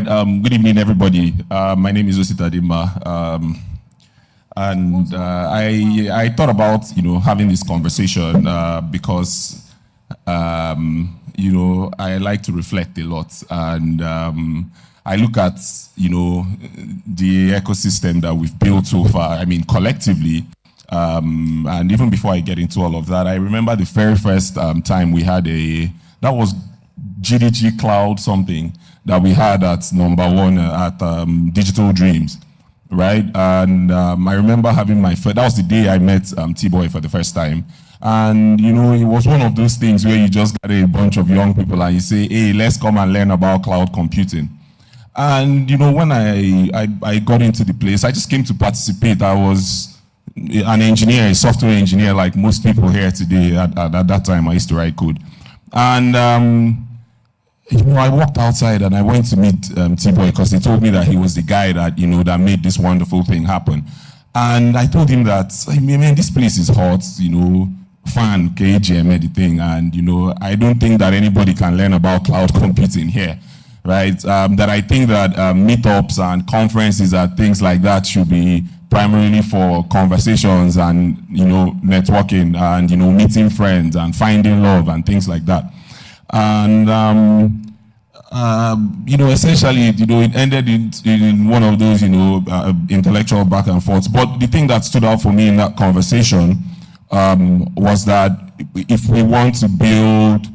right. Good evening, everybody. My name is Ositadimma, and I thought about having this conversation because I like to reflect a lot, and I look at the ecosystem that we've built so far. I mean, collectively. And even before I get into all of that, I remember the very first time we had that was GDG Cloud something that we had at #1 at Digital Dreams, right? And I remember having that was the day I met Tboi for the first time. And, it was one of those things where you just got a bunch of young people and you say, hey, let's come and learn about cloud computing. And, when I got into the place, I just came to participate. I was an engineer, a software engineer, like most people here today. At that time, I used to write code. And, I walked outside and I went to meet Tboi because he told me that he was the guy that, that made this wonderful thing happen. And I told him that, man, this place is hot, fan, KGM, everything. And, I don't think that anybody can learn about cloud computing here, right? That I think that meetups and conferences and things like that should be primarily for conversations and, networking and, meeting friends and finding love and things like that. And, essentially, it ended in one of those, intellectual back and forth. But the thing that stood out for me in that conversation was that if we want to build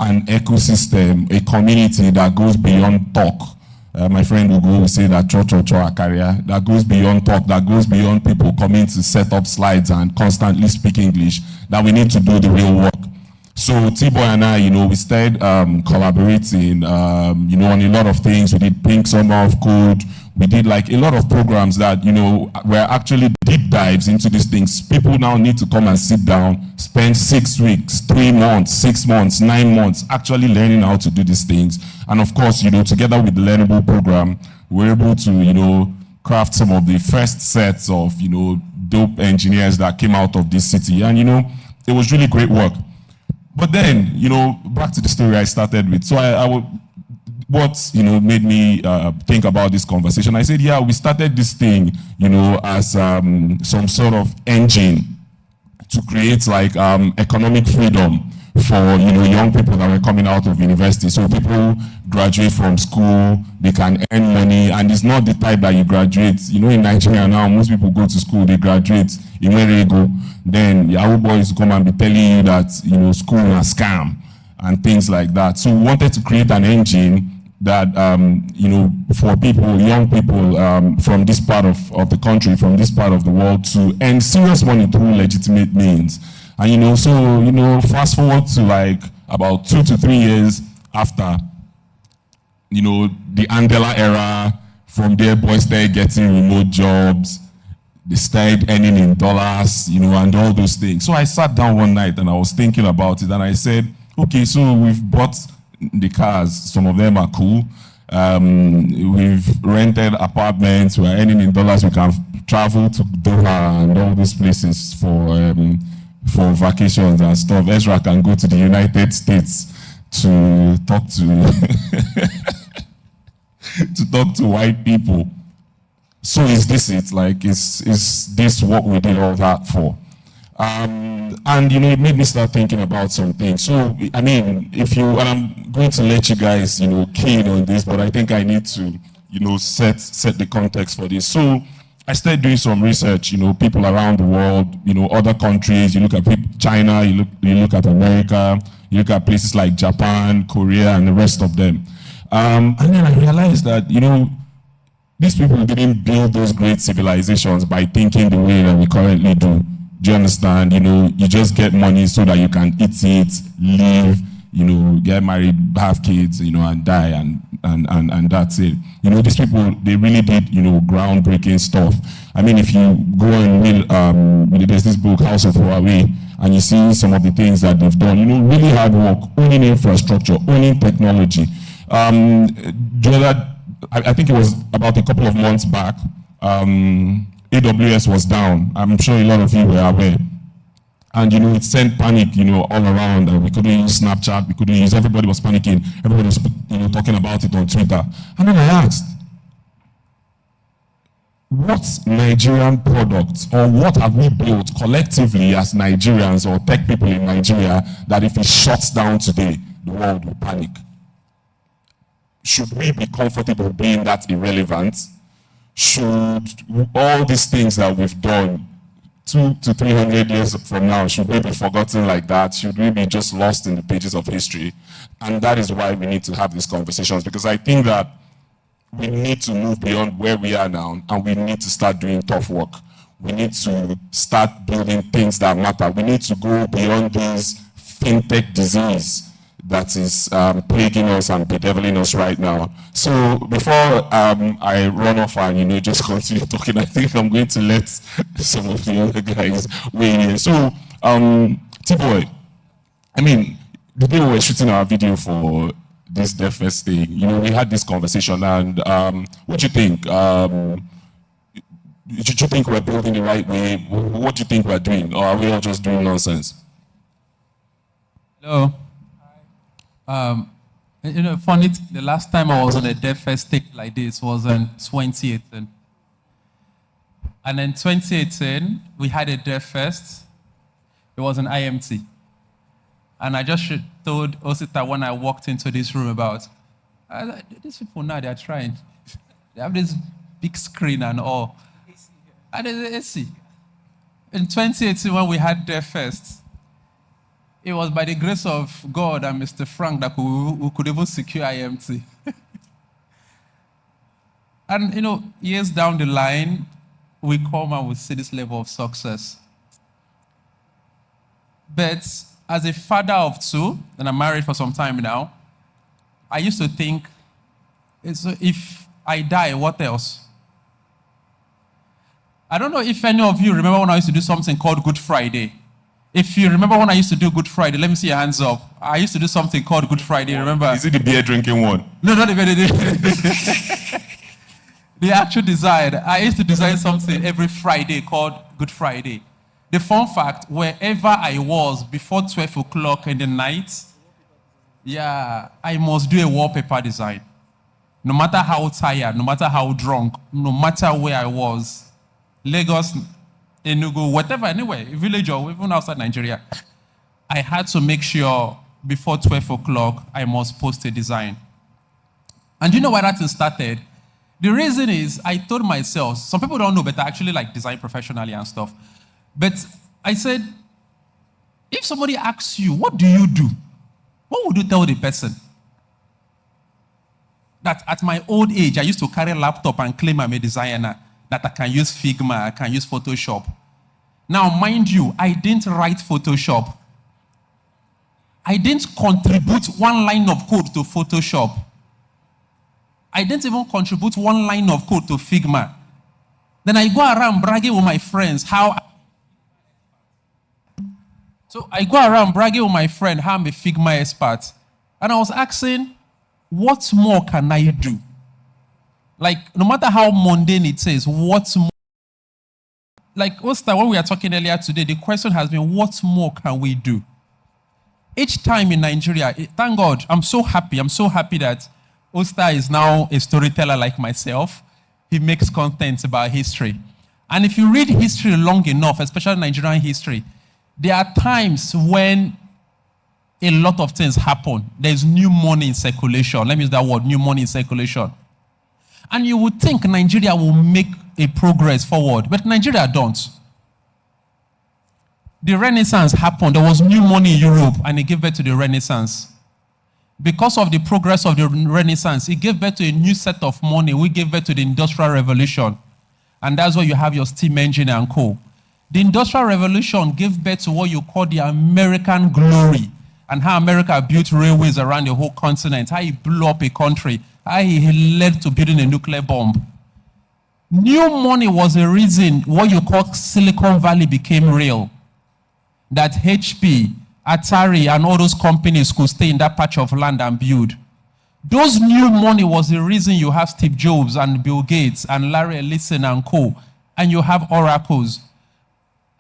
an ecosystem, a community that goes beyond talk, my friend Nwangwu will say that that goes beyond talk, that goes beyond people coming to set up slides and constantly speak English, that we need to do the real work. So Tboi and I, we started collaborating, on a lot of things. We did Pink Summer of Code. We did like a lot of programs that, were actually deep dives into these things. People now need to come and sit down, spend 6 weeks, 3 months, 6 months, 9 months, actually learning how to do these things. And of course, together with the Learnable program, we're able to, craft some of the first sets of, dope engineers that came out of this city. And, it was really great work. But then, back to the story I started with. So what made me think about this conversation? I said, yeah, we started this thing, as some sort of engine to create like economic freedom for young people that were coming out of university. So people graduate from school, they can earn money, and it's not the type that you graduate. In Nigeria now, most people go to school, they graduate in Enugu. Then Yahoo boys come and be telling you that school is a scam and things like that. So we wanted to create an engine that for people, young people from this part of the country, from this part of the world, to earn serious money through legitimate means. And fast forward to like about 2 to 3 years after, the Andela era. From there, boys started getting remote jobs. They started earning in dollars, and all those things. So I sat down one night and I was thinking about it, and I said, okay, so we've bought the cars. Some of them are cool. We've rented apartments. We're earning in dollars. We can travel to Doha and all these places for vacations and stuff. Ezra can go to the United States to talk to white people. So is this it? Like, is this what we did all that for? And it made me start thinking about some things. So I mean, and I'm going to let you guys keen on this, but I think I need to set the context for this. So I started doing some research, people around the world, other countries. You look at China, you look at America, you look at places like Japan, Korea, and the rest of them. And then I realized that, these people didn't build those great civilizations by thinking the way that we currently do. Do you understand? You just get money so that you can eat it, live, get married, have kids, and die, and that's it. These people, they really did, groundbreaking stuff. I mean, if you go and read, there's this book, House of Huawei, and you see some of the things that they've done, really hard work, owning infrastructure, owning technology. I think it was about a couple of months back, AWS was down. I'm sure a lot of you were aware. And, it sent panic, all around. We couldn't use Snapchat. We couldn't use, everybody was panicking. Everybody was, talking about it on Twitter. And then I asked, what Nigerian products or what have we built collectively as Nigerians or tech people in Nigeria that if it shuts down today, the world will panic? Should we be comfortable being that irrelevant? Should all these things that we've done 200 to 300 years from now, should we be forgotten like that? Should we be just lost in the pages of history? And that is why we need to have these conversations, because I think that we need to move beyond where we are now, and we need to start doing tough work. We need to start building things that matter. We need to go beyond this fintech disease that is plaguing us and bedeviling us right now. So before I run off and just continue talking, I think I'm going to let some of the other guys weigh in. So Tboi, I mean, the day we were shooting our video for this Deaf Fest thing, we had this conversation, and what do you think? Do you think we're building the right way? What do you think we're doing? Or are we all just doing nonsense? Hello. Funny, the last time I was on a Deaf Fest thing like this was in 2018. And in 2018, we had a Deaf Fest. It was an IMT. And I just told Osita when I walked into this room about, these people now, they're trying. They have this big screen and all. And there's AC. In 2018, when we had Deaf Fest, it was by the grace of God and Mr. Frank that we could even secure IMT. And, years down the line, we come and we see this level of success. But as a father of two, and I'm married for some time now, I used to think, if I die, what else? I don't know if any of you remember when I used to do something called Good Friday. If you remember when I used to do Good Friday, let me see your hands up. I used to do something called Good Friday, remember? Is it the beer drinking one? No, not the beer drinking. The actual design. I used to design something every Friday called Good Friday. The fun fact, wherever I was before 12 o'clock in the night, I must do a wallpaper design. No matter how tired, no matter how drunk, no matter where I was, Lagos, Enugu, whatever, anywhere, village or even outside Nigeria, I had to make sure before 12 o'clock, I must post a design. And you know why that started? The reason is, I told myself, some people don't know, but I actually design professionally and stuff. But I said, if somebody asks you, what do you do? What would you tell the person? That at my old age, I used to carry a laptop and claim I'm a designer, that I can use Figma, I can use Photoshop. Now, mind you, I didn't write Photoshop. I didn't contribute one line of code to Photoshop. I didn't even contribute one line of code to Figma. Then I go around bragging with my friends So I go around bragging with my friend how I'm a Figma expert. And I was asking, what more can I do? No matter how mundane it is, what more? Osta, when we were talking earlier today, the question has been, what more can we do? Each time in Nigeria, thank God, I'm so happy that Osta is now a storyteller like myself. He makes content about history. And if you read history long enough, especially Nigerian history, there are times when a lot of things happen. There's new money in circulation. Let me use that word, new money in circulation. And you would think Nigeria will make a progress forward, but Nigeria don't. The Renaissance happened. There was new money in Europe, and it gave birth to the Renaissance. Because of the progress of the Renaissance, it gave birth to a new set of money. We gave birth to the Industrial Revolution. And that's where you have your steam engine and coal. The Industrial Revolution gave birth to what you call the American glory, and how America built railways around the whole continent, how it blew up a country, how he led to building a nuclear bomb. New money was the reason what you call Silicon Valley became real. That HP, Atari, and all those companies could stay in that patch of land and build. Those new money was the reason you have Steve Jobs and Bill Gates and Larry Ellison and co. And you have oracles.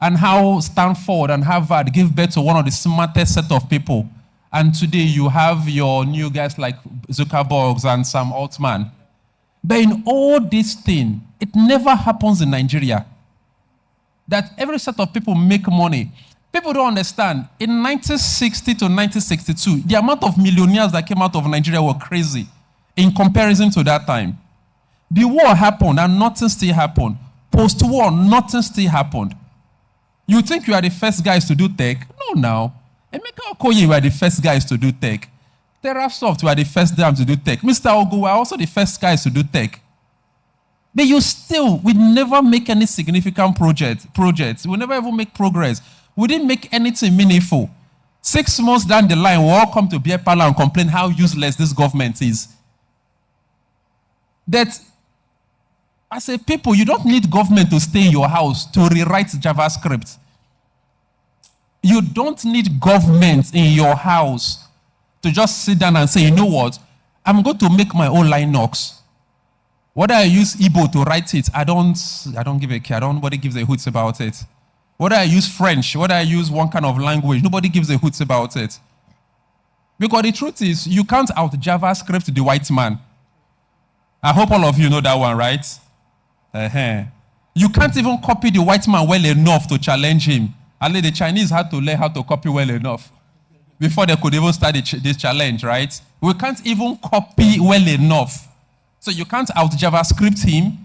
And how Stanford and Harvard gave birth to one of the smartest set of people. And today you have your new guys like Zuckerberg and Sam Altman. But in all this thing, it never happens in Nigeria. That every set of people make money. People don't understand. In 1960 to 1962, the amount of millionaires that came out of Nigeria were crazy in comparison to that time. The war happened and nothing still happened. Post-war, nothing still happened. You think you are the first guys to do tech? No, now. Emeka Okoye were the first guys to do tech. TerraSoft were the first damn to do tech. Mr. Ogu were also the first guys to do tech. But we never make any significant projects. We never even make progress. We didn't make anything meaningful. 6 months down the line, we all come to beer parlor and complain how useless this government is. That, as a people, you don't need government to stay in your house to rewrite JavaScript. You don't need government in your house to just sit down and say, you know what, I'm going to make my own Linux. Whether I use Igbo to write it, I don't give a care. Nobody gives a hoots about it. Whether I use French, whether I use one kind of language, nobody gives a hoots about it. Because the truth is, you can't out JavaScript the white man. I hope all of you know that one, right? You can't even copy the white man well enough to challenge him. Only the Chinese had to learn how to copy well enough before they could even start this challenge, right? We can't even copy well enough. So you can't out JavaScript him.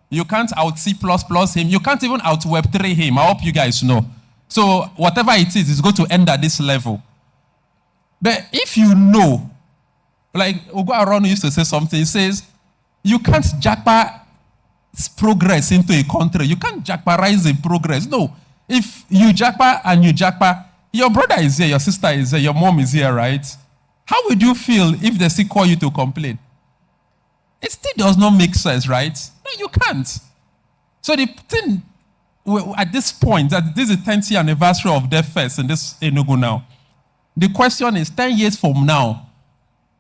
You can't out C++ him. You can't even out Web3 him. I hope you guys know. So whatever it is, it's going to end at this level. But if you know, like Ugo Aron used to say something, he says, you can't jackpot progress into a country. You can't jackparize a progress. No. If you jackpot and you jackpot, your brother is here, your sister is here, your mom is here, right? How would you feel if they still call you to complain? It still does not make sense, right? No, you can't. So the thing, at this point, that this is the 10th year anniversary of Dev Fest in this Enugu now. The question is, 10 years from now,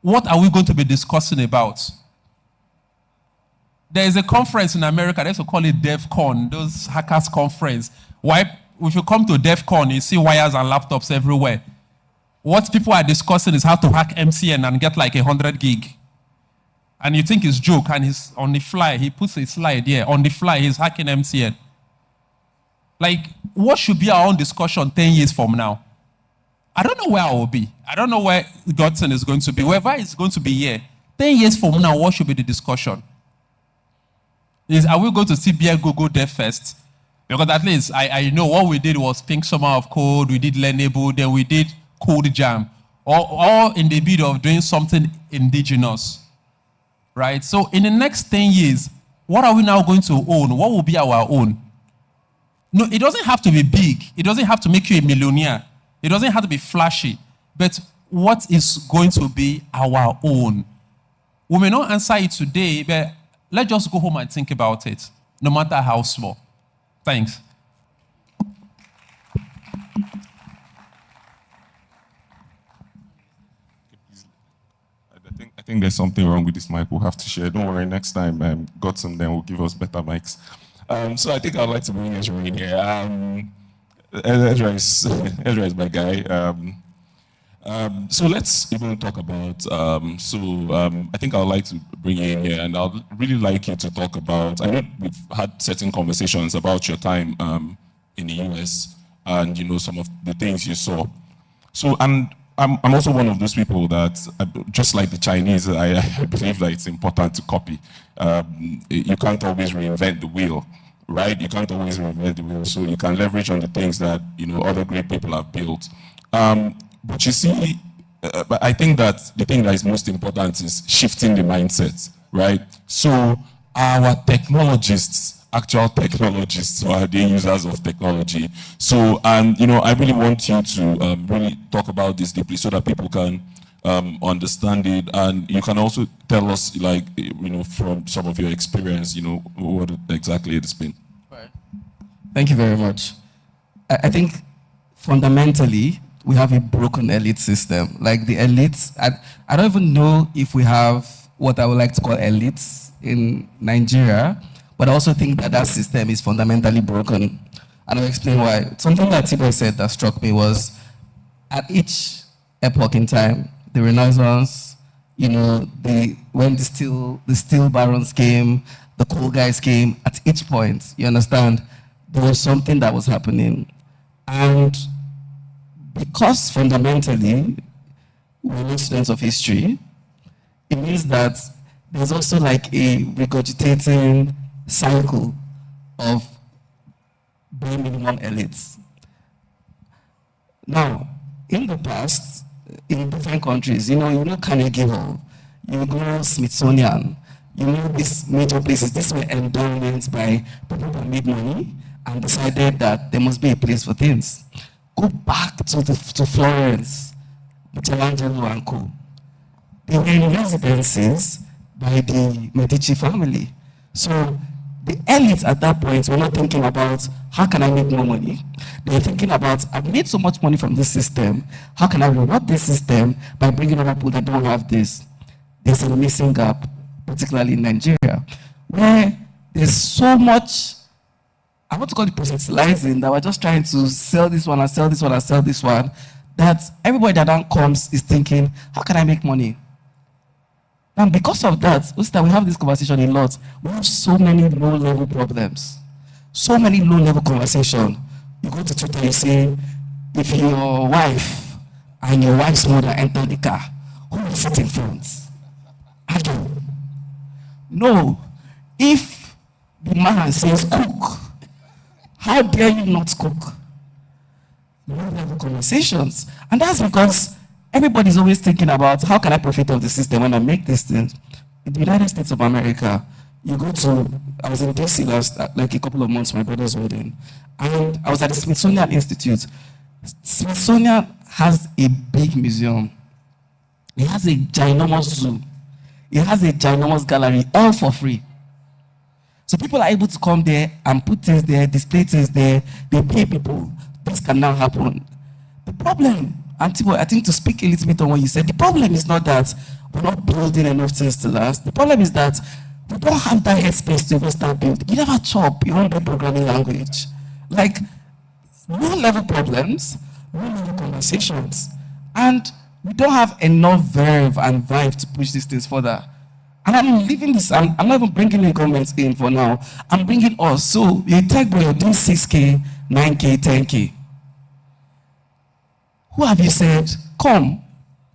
what are we going to be discussing about? There is a conference in America, they used to call it DevCon, those hackers conference. Why, if you come to DevCon, you see wires and laptops everywhere. What people are discussing is how to hack MCN and get like 100 gig. And you think it's joke, and he's on the fly, he puts a slide here, on the fly, he's hacking MCN. Like, what should be our own discussion 10 years from now? I don't know where I will be. I don't know where Godson is going to be. Wherever it's going to be here, 10 years from now, what should be the discussion? Are we going to see BI Google Dev Fest? Because at least I know what we did was Pink Summer of Code, we did Learnable, then we did Code Jam, all in the bid of doing something indigenous. Right? So in the next 10 years, what are we now going to own? What will be our own? No, it doesn't have to be big. It doesn't have to make you a millionaire. It doesn't have to be flashy. But what is going to be our own? We may not answer it today, but let's just go home and think about it, no matter how small. Thanks. I think there's something wrong with this mic. We'll have to share. Don't worry, next time, Godson then will give us better mics. So I think I'd like to bring Ezra in here. Ezra is my guy. So let's even talk about, I think I'd like to bring you in here, and I'd really like you to talk about, I know we've had certain conversations about your time in the US and, you know, some of the things you saw. So, and I'm also one of those people that, just like the Chinese, I believe that it's important to copy. You can't always reinvent the wheel, right? You can't always reinvent the wheel, so you can leverage on the things that, you know, other great people have built. But you see, but I think that the thing that is most important is shifting the mindset, right? So our technologists, actual technologists, or are they users of technology? So, and you know, I really want you to really talk about this deeply so that people can understand it, and you can also tell us, like, you know, from some of your experience, you know, what exactly it's been. Right. Thank you very much. I think fundamentally, we have a broken elite system. Like the elites, I don't even know if we have what I would like to call elites in Nigeria, but I also think that that system is fundamentally broken. And I'll explain why. Something that Tboi said that struck me was, at each epoch in time, the Renaissance, when the steel barons came, the coal guys came, at each point, you understand, there was something that was happening. And because fundamentally, we're not students of history, it means that there's also like a regurgitating cycle of bare minimum elites. Now, in the past, in different countries, you know Carnegie Hall, you know Smithsonian, you know these major places. These were endowments by people that made money and decided that there must be a place for things. Go back to Florence, Michelangelo and co. They were in residences by the Medici family. So the elites at that point were not thinking about how can I make more money. They were thinking about I've made so much money from this system. How can I reward this system by bringing other people that don't have this? There's a missing gap, particularly in Nigeria, where there's so much, I want to call it proselytizing, that we're just trying to sell this one and sell this one and sell this one, that everybody that then comes is thinking, how can I make money? And because of that, we have this conversation a lot. We have so many low-level problems. So many low-level conversations. You go to Twitter, you say, if your wife and your wife's mother enter the car, who will sit in front? Ajah. No. If the man says cook, how dare you not cook? Low-level conversations. And that's because everybody's always thinking about how can I profit of the system when I make these things. In the United States of America, I was in DC like a couple of months for my brother's wedding, and I was at the Smithsonian Institute. Smithsonian has a big museum. It has a ginormous zoo. It has a ginormous gallery, all for free. So people are able to come there and put things there, display things there. They pay people. This can now happen. The problem, and Tboi, I think to speak a little bit on what you said, the problem is not that we're not building enough things to last. The problem is that we don't have that headspace to even start building. You never chop your own programming language. Like, low-level problems, low-level conversations. And we don't have enough verve and vibe to push these things further. And I'm leaving this, I'm not even bringing the government in for now. I'm bringing us. So, you're tech boy, you're doing 6K, 9K, 10K. Who have you said, come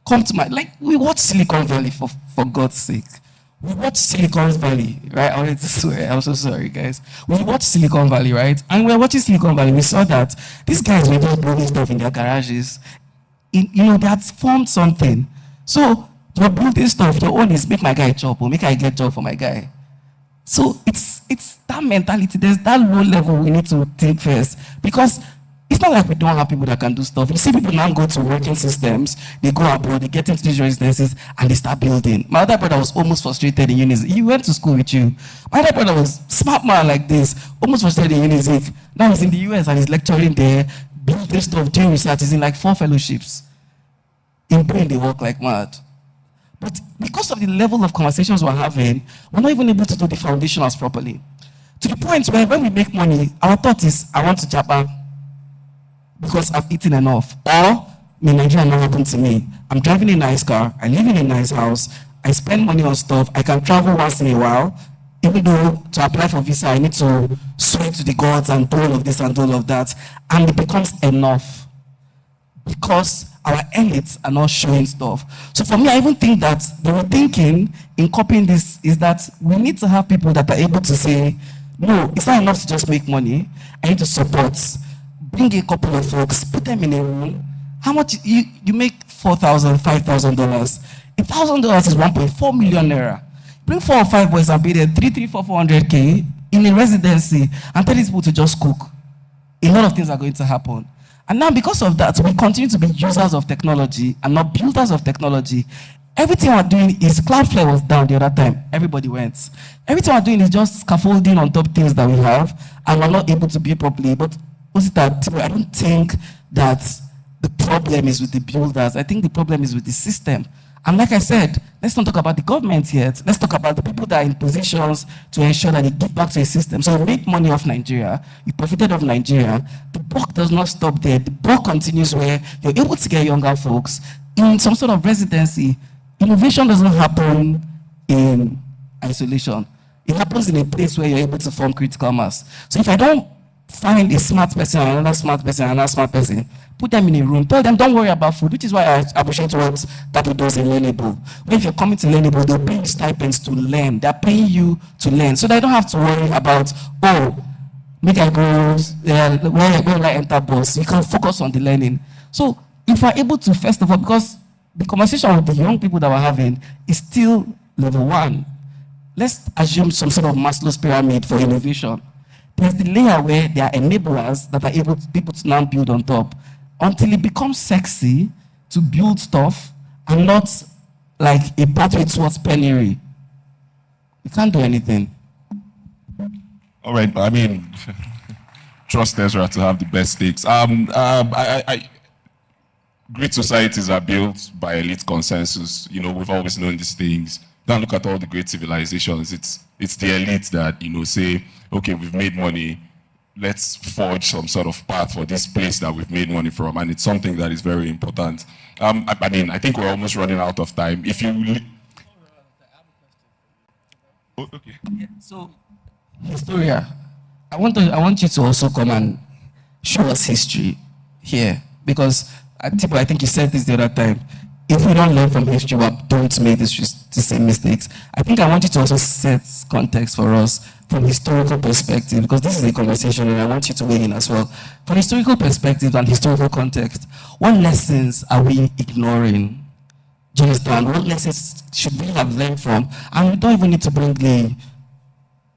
to my, like, we watch Silicon Valley for God's sake. We watch Silicon Valley, right? I wanted to swear, I'm so sorry, guys. We watched Silicon Valley, right? And we were watching Silicon Valley, we saw that these guys were just building stuff in their garages. They had formed something. So, you're building stuff, your own is make my guy chop or make I get job for my guy. So, it's that mentality, there's that low level we need to think first. Because it's not like we don't have people that can do stuff. You see people now go to working systems, they go abroad, they get into these residences, and they start building. My other brother was almost frustrated in Unizik. He went to school with you. My other brother was smart man like this, almost frustrated in Unizik. Now he's in the US and he's lecturing there, building stuff, doing research. He's in like 4 fellowships. In brain, they work like mad. But because of the level of conversations we're having, we're not even able to do the foundationals properly. To the point where when we make money, our thought is, I want to Japan because I've eaten enough. Or, Nigeria not happened to me. I'm driving a nice car, I live in a nice house, I spend money on stuff, I can travel once in a while, even though to apply for visa, I need to swear to the gods and do all of this and do all of that. And it becomes enough because our elites are not showing stuff. So for me, I even think that they were thinking in copying this is that we need to have people that are able to say, no, it's not enough to just make money. I need to support. Bring a couple of folks, put them in a room. How much you make $4,000, $5,000? $1,000 is 1.4 million naira. Bring 4 or 5 boys and pay them 400K in a residency and tell these people to just cook. A lot of things are going to happen. And now because of that, we continue to be users of technology and not builders of technology. Everything we're doing is, Cloudflare was down the other time, everybody went. Everything we're doing is just scaffolding on top things that we have and we're not able to build properly. But Ositadimma, I don't think that the problem is with the builders. I think the problem is with the system. And like I said, let's not talk about the government yet. Let's talk about the people that are in positions to ensure that they give back to the system. So we make money off Nigeria. We profited off Nigeria. The buck does not stop there. The buck continues where you're able to get younger folks. in some sort of residency, innovation doesn't happen in isolation. It happens in a place where you're able to form critical mass. So if I don't find a smart person, another smart person, another smart person, put them in a room, tell them don't worry about food, which is why I appreciate what Tapu does in Learnable. When if you're coming to Learnable, they'll pay you stipends to learn. They're paying you to learn. So they don't have to worry about, oh, make I go, where I enter bus. You can focus on the learning. So if we're able to, first of all, because the conversation with the young people that we're having is still level 1. Let's assume some sort of Maslow's pyramid for innovation. There's the layer where there are enablers that are able to people to now build on top until it becomes sexy to build stuff and not like a pathway towards penury. You can't do anything. All right, I mean, trust Ezra to have the best stakes. Great societies are built by elite consensus. You know, we've always known these things. Don't look at all the great civilizations. It's the elite that, you know, say, okay, we've made money. Let's forge some sort of path for this place that we've made money from. And it's something that is very important. I mean, I think we're almost running out of time. If you... Oh, okay. Yeah, so, Historia, I want you to also come and show us history here. Because, Tboi, I think you said this the other time. If we don't learn from history, we don't make the same mistakes. I think I want you to also set context for us from historical perspective, because this is a conversation and I want you to weigh in as well. From historical perspective and historical context, what lessons are we ignoring? Do you understand? What lessons should we have learned from? And we don't even need to bring the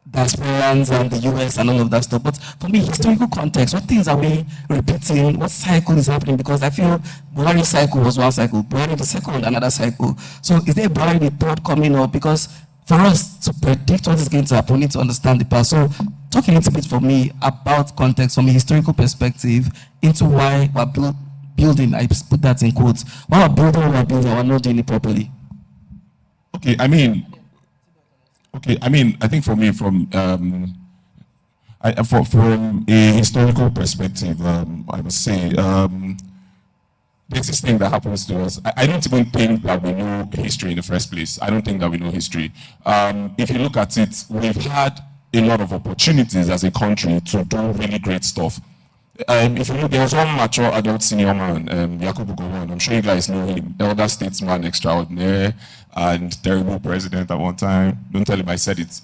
diasporans and the US and all of that stuff. But for me, historical context, what things are we repeating? What cycle is happening? Because I feel Buhari's cycle was one cycle, Buhari the second, another cycle. So is there Buhari the third coming up? Because for us to predict what is going to happen, we need to understand the past. So talk a little bit for me about context from a historical perspective into why we're building, I put that in quotes, why we're not doing it properly. Okay, I mean, I think for me, from a historical perspective, I would say there's this thing that happens to us. I don't even think that we know history in the first place. I don't think that we know history. If you look at it, we've had a lot of opportunities as a country to do really great stuff. If you look, there was one mature adult senior man, Yakubu Gowon. I'm sure you guys know him. Elder statesman extraordinaire and terrible president at one time. Don't tell him I said it.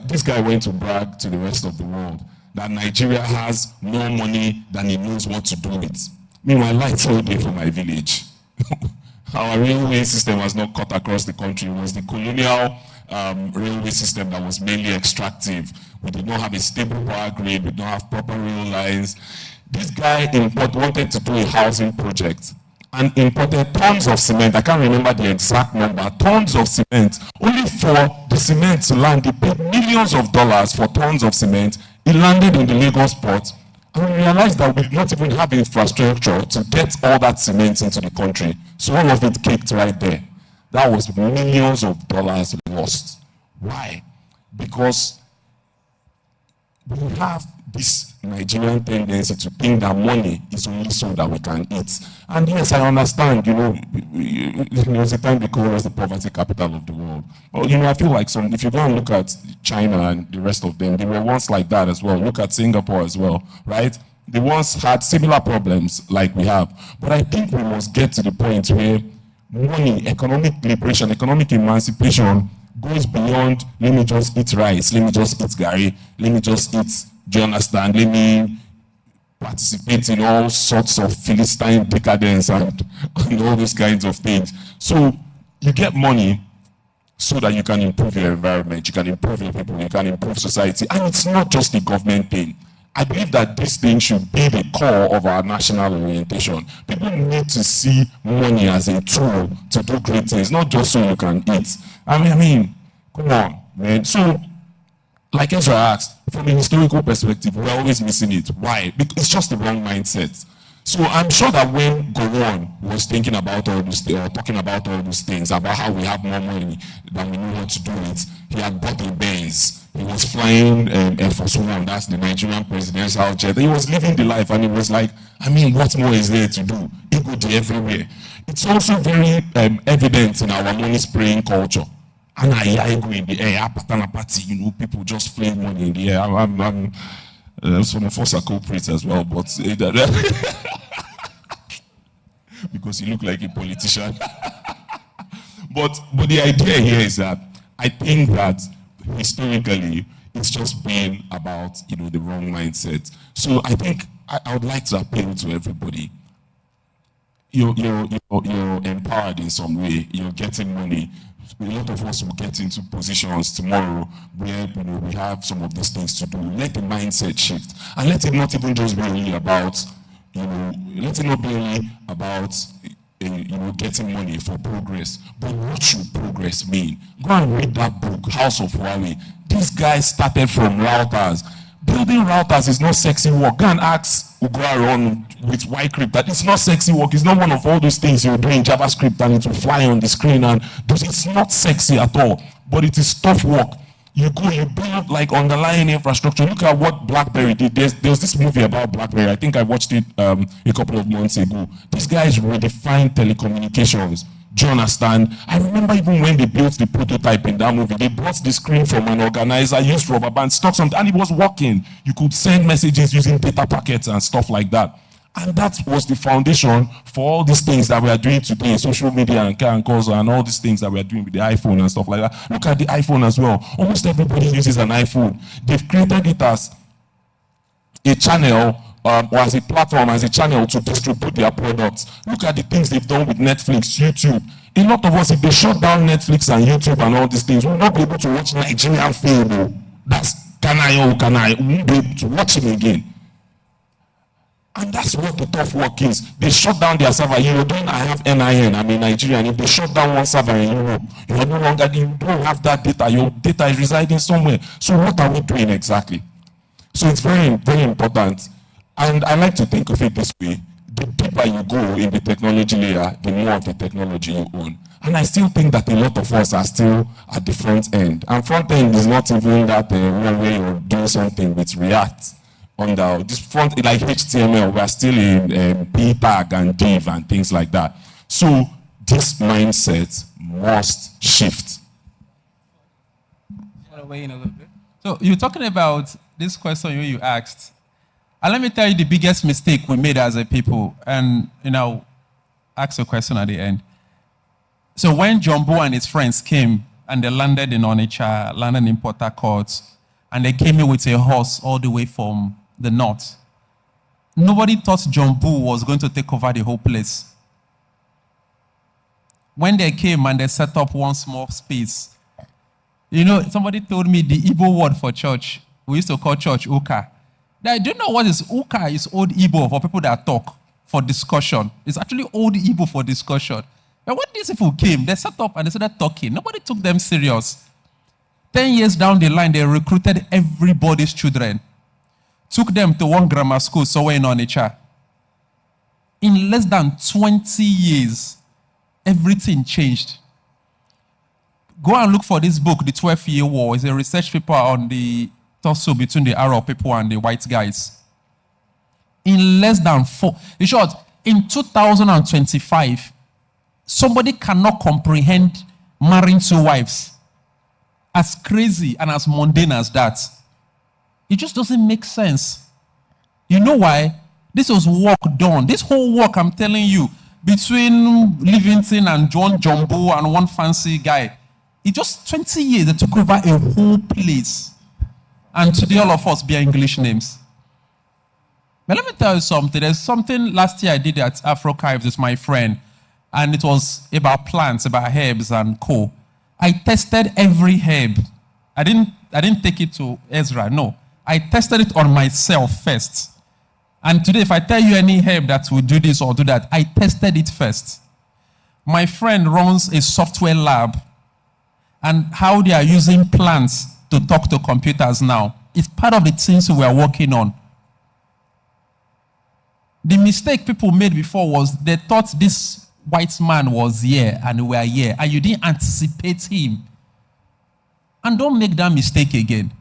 This guy went to brag to the rest of the world that Nigeria has more money than he knows what to do with. Meanwhile, lights all day for my village. Our railway system was not cut across the country. It was the colonial railway system that was mainly extractive. We did not have a stable power grid. We don't have proper rail lines. This guy wanted to do a housing project and imported tons of cement. I can't remember the exact number. Tons of cement. Only for the cement to land, he paid millions of dollars for tons of cement. It landed in the Lagos port. And we realized that we did not even have infrastructure to get all that cement into the country. So all of it caked right there. That was millions of dollars lost. Why? Because we have this Nigerian tendency to think that money is only so that we can eat. And yes, I understand, there was a time they called us the poverty capital of the world. But, I feel like if you go and look at China and the rest of them, they were once like that as well. Look at Singapore as well, right? They once had similar problems like we have. But I think we must get to the point where money, economic liberation, economic emancipation goes beyond, let me just eat rice, let me just eat gari, let me just eat, do you understand? Let me participate in all sorts of Philistine decadence and all those kinds of things. So you get money so that you can improve your environment, you can improve your people, you can improve society. And it's not just a government thing. I believe that this thing should be the core of our national orientation. People need to see money as a tool to do great things, not just so you can eat. I mean, come on, man. So, like Ezra asked, from a historical perspective, we're always missing it. Why? Because it's just the wrong mindset. So I'm sure that when Gowon was thinking about all this, or talking about all these things, about how we have more money than we know what to do with, he had bought a Benz. He was flying Air Force One, that's the Nigerian presidential jet. He was living the life, and he was like, I mean, what more is there to do? Ego dey everywhere. It's also very evident in our money spraying culture. And I ego in the air, patana party, you know, people just fling money in the air. Some of us are culprits as well, but because you look like a politician. But the idea here is that I think that historically it's just been about, you know, the wrong mindset. So I think I would like to appeal to everybody. You're empowered in some way. You're getting money. A lot of us will get into positions tomorrow where, you know, we have some of these things to do. Let the mindset shift, and let it not even just be only about, you know, let it not be only about, you know, getting money for progress. But what should progress mean? Go and read that book, House of Huawei. These guys started from routers. Building routers is not sexy work. Go and ask Uguaron with YCrypt that it's not sexy work. It's not one of all those things you're doing in JavaScript and it will fly on the screen, and it's not sexy at all. But it is tough work. You go, you build like underlying infrastructure. Look at what BlackBerry did. There's this movie about BlackBerry. I think I watched it a couple of months ago. These guys redefined telecommunications. Do you understand? I remember even when they built the prototype in that movie, they brought the screen from an organizer, used rubber bands, stuck something, and it was working. You could send messages using data packets and stuff like that. And that was the foundation for all these things that we are doing today, social media and car and cars and all these things that we are doing with the iPhone and stuff like that. Look at the iPhone as well. Almost everybody uses an iPhone. They've created it as a channel or as a platform, as a channel to distribute their products. Look at the things they've done with Netflix, YouTube. A lot of us, if they shut down Netflix and YouTube and all these things, we'll not be able to watch Nigerian film. That's Kanayo. We won't be able to watch him again. And that's what the tough work is. They shut down their server. You know, I have NIN, I'm in Nigeria, and if they shut down one server in Europe, you are no longer, you don't have that data. Your data is residing somewhere. So what are we doing exactly? So it's very, very important. And I like to think of it this way. The deeper you go in the technology layer, the more of the technology you own. And I still think that a lot of us are still at the front end. And front end is not even that one way you're doing something with React. Under this front, like HTML, we are still in P tag and div and things like that. So this mindset must shift. So you're talking about this question you asked. And let me tell you the biggest mistake we made as a people. And, you know, ask a question at the end. So when Jumbo and his friends came and they landed in Onitsha, landed in Port Harcourt, and they came in with a horse all the way from the north, nobody thought Jumbo was going to take over the whole place. When they came and they set up one small space, you know, somebody told me the Igbo word for church, we used to call church Uka. Now, do you know what is Uka? Is old Igbo for people that talk, for discussion. It's actually old Igbo for discussion. But when these people came, they set up and they started talking. Nobody took them serious. 10 years down the line, they recruited everybody's children. Took them to one grammar school somewhere in Onitsha. In less than 20 years, everything changed. Go and look for this book, The 12-Year War. It's a research paper on the tussle between the Arab people and the white guys. In less than in short, in 2025, somebody cannot comprehend marrying 2 wives. As crazy and as mundane as that. It just doesn't make sense. You know why? This was work done. This whole work, I'm telling you, between Livingston and John Jumbo and one fancy guy, it just 20 years they took over a whole place. And today all of us bear English names. But let me tell you something. There's something last year I did at Afrochives with my friend, and it was about plants, about herbs and co. I tested every herb. I didn't take it to Ezra, no. I tested it on myself first. And today, if I tell you any herb that will do this or do that, I tested it first. My friend runs a software lab, and how they are using plants to talk to computers now. It's part of the things we are working on. The mistake people made before was they thought this white man was here and we are here, and you didn't anticipate him. And don't make that mistake again.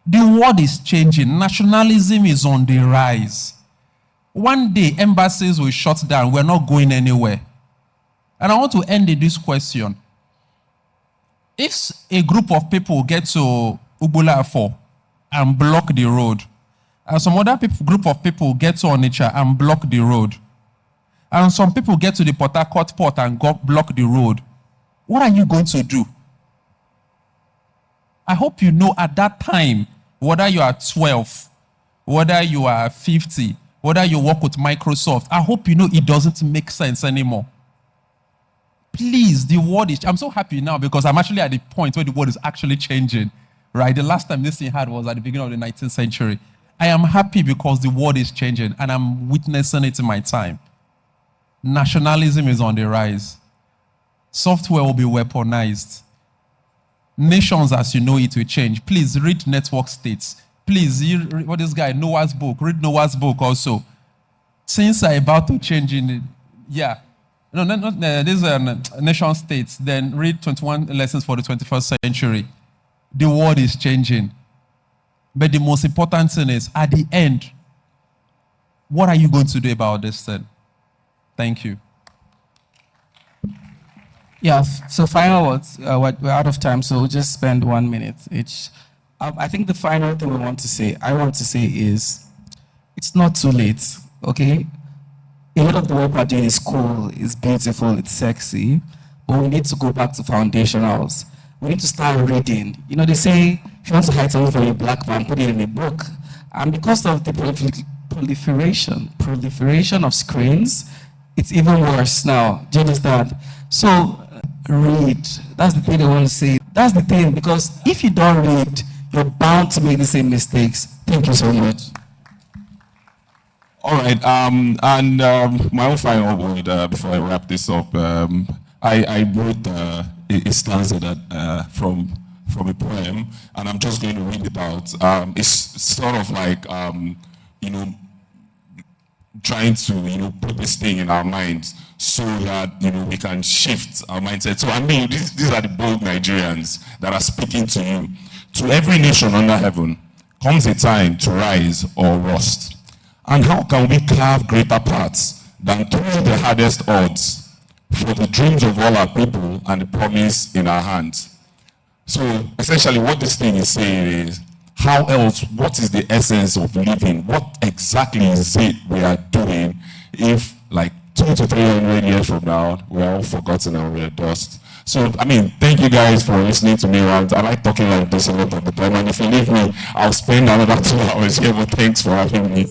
The world is changing. Nationalism is on the rise. One day, embassies will shut down. We're not going anywhere. And I want to end with this question. If a group of people get to Ugbulafo and block the road, and some other group of people get to Onitsha and block the road, and some people get to the Port Harcourt port and block the road, what are you going to do? I hope you know at that time, whether you are 12, whether you are 50, whether you work with Microsoft, I hope you know it doesn't make sense anymore. Please, the world is, I'm so happy now because I'm actually at the point where the world is actually changing, right? The last time this thing had was at the beginning of the 19th century. I am happy because the world is changing and I'm witnessing it in my time. Nationalism is on the rise. Software will be weaponized. Nations as you know it will change. Please read Network States. Please, what this guy, Noah's book, read Noah's book also. Things are about to change in it. Yeah. No, these are nation states. Then read 21 lessons for the 21st century. The world is changing. But the most important thing is, at the end, what are you going to do about this thing? Thank you. Yeah, so final words. We're out of time, so we'll just spend 1 minute each. I think the final thing I want to say is, it's not too late, okay? A lot of the work we're doing is cool, it's beautiful, it's sexy, but we need to go back to foundationals. We need to start reading. You know, they say, if you want to hide something from a black man, put it in a book. And because of the proliferation of screens, it's even worse now. Do you understand? So, read. That's the thing I want to say. That's the thing, because if you don't read, you're bound to make the same mistakes. Thank you so much. All right, my own final word before I wrap this up. I wrote a stanza that from a poem, and I'm just going to read it out. It's sort of like, you know, trying to, you know, put this thing in our minds so that, you know, we can shift our mindset. So I mean, these are the bold Nigerians that are speaking to you. To every nation under heaven comes a time to rise or rust. And how can we carve greater paths than through the hardest odds for the dreams of all our people and the promise in our hands? So essentially what this thing is saying is, how else, what is the essence of living? What exactly is it we are doing if like 200 to 300 years from now, we're all forgotten and we're dust? So, I mean, thank you guys for listening to me. I like talking like this a lot of the time. And if you leave me, I'll spend another 2 hours here, but thanks for having me.